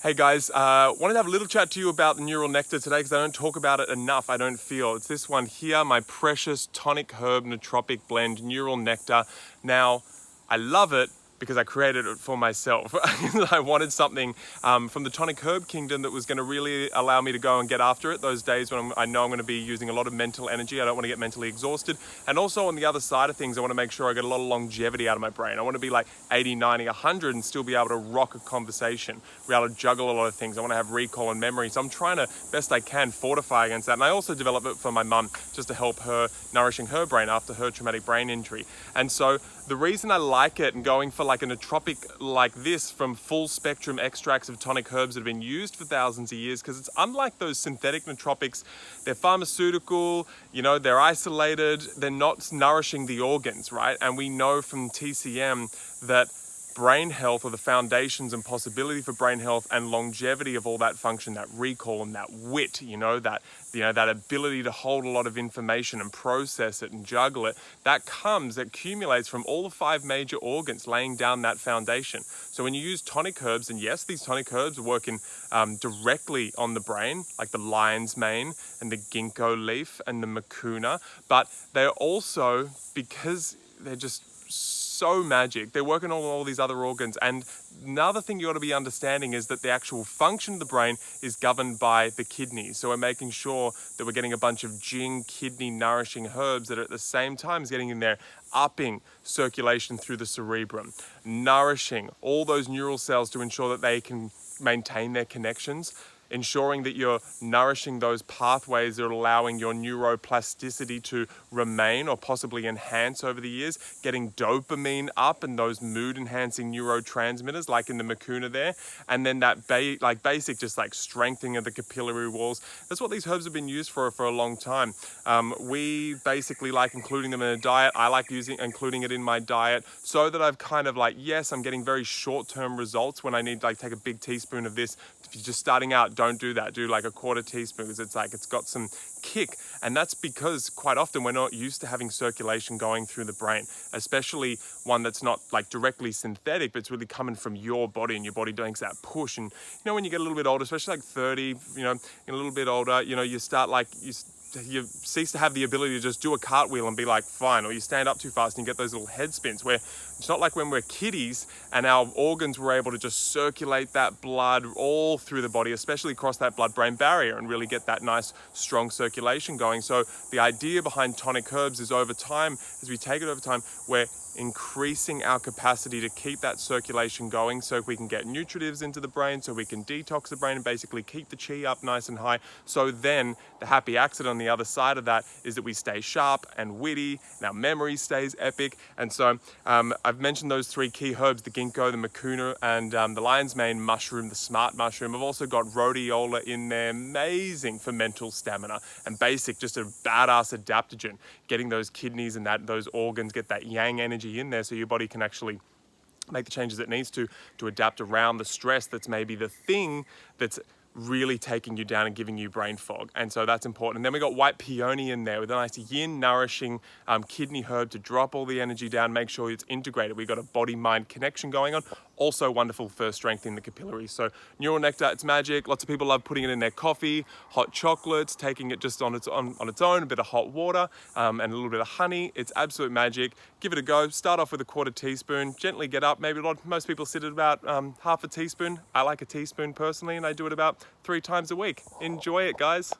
Hey guys, wanted to have a little chat to you about the Neural Nectar today because I don't talk about it enough, I don't feel. It's this one here, my precious tonic herb nootropic blend, Neural Nectar. Now, I love it because I created it for myself. I wanted something from the tonic herb kingdom that was going to really allow me to go and get after it those days when I know I'm going to be using a lot of mental energy. I don't want to get mentally exhausted. And also on the other side of things, I want to make sure I get a lot of longevity out of my brain. I want to be like 80, 90, 100 and still be able to rock a conversation, be able to juggle a lot of things. I want to have recall and memory. So I'm trying to, best I can, fortify against that. And I also develop it for my mum just to help her nourishing her brain after her traumatic brain injury. And so the reason I like it and going for like a nootropic like this from full spectrum extracts of tonic herbs that have been used for thousands of years, because it's unlike those synthetic nootropics. They're pharmaceutical, you know, they're isolated, they're not nourishing the organs, right? And we know from TCM that brain health, or the foundations and possibility for brain health and longevity of all that function, that recall and that wit, that ability to hold a lot of information and process it and juggle it, that accumulates from all the 5 major organs laying down that foundation. So when you use tonic herbs, and yes, these tonic herbs are working directly on the brain, like the lion's mane and the ginkgo leaf and the mucuna, but they're also, because they're just so magic, they're working on all these other organs. And another thing you ought to be understanding is that the actual function of the brain is governed by the kidneys. So we're making sure that we're getting a bunch of Jing kidney nourishing herbs that are at the same time as getting in there, upping circulation through the cerebrum, nourishing all those neural cells to ensure that they can maintain their connections, ensuring that you're nourishing those pathways that are allowing your neuroplasticity to remain or possibly enhance over the years, getting dopamine up and those mood enhancing neurotransmitters like in the mucuna there, and then that basic just like strengthening of the capillary walls. That's what these herbs have been used for a long time. We basically like including them in a diet. I like including it in my diet so that I've kind of like, yes, I'm getting very short-term results when I need to like take a big teaspoon of this. If you're just starting out, don't do that. Do like a 1/4 teaspoon because it's got some kick. And that's because quite often we're not used to having circulation going through the brain, especially one that's not like directly synthetic, but it's really coming from your body, and your body doing that push. And when you get a little bit older, especially like 30, a little bit older, you start like, you cease to have the ability to just do a cartwheel and be like fine, or you stand up too fast and you get those little head spins, where it's not like when we're kiddies and our organs were able to just circulate that blood all through the body, especially across that blood-brain barrier, and really get that nice strong circulation going. So the idea behind tonic herbs is over time, as we take it over time, we're increasing our capacity to keep that circulation going so we can get nutritives into the brain, so we can detox the brain and basically keep the chi up nice and high. So then the happy accident on the other side of that is that we stay sharp and witty and our memory stays epic. And so I've mentioned those 3 key herbs, the ginkgo, the mucuna, and the lion's mane mushroom, the smart mushroom. I've also got rhodiola in there, amazing for mental stamina, and basic, just a badass adaptogen, getting those kidneys and those organs, get that yang energy in there so your body can actually make the changes it needs to adapt around the stress that's maybe the thing that's really taking you down and giving you brain fog. And so that's important. And then we got white peony in there with a nice yin nourishing kidney herb to drop all the energy down, make sure it's integrated. We've got a body-mind connection going on. Also wonderful for strengthening the capillaries. So Neural Nectar, it's magic. Lots of people love putting it in their coffee, hot chocolates, taking it just on its own, a bit of hot water and a little bit of honey. It's absolute magic. Give it a go. Start off with a 1/4 teaspoon, gently get up. Maybe most people sit at about 1/2 teaspoon. I like a teaspoon personally, and I do it about 3 times a week. Enjoy it, guys.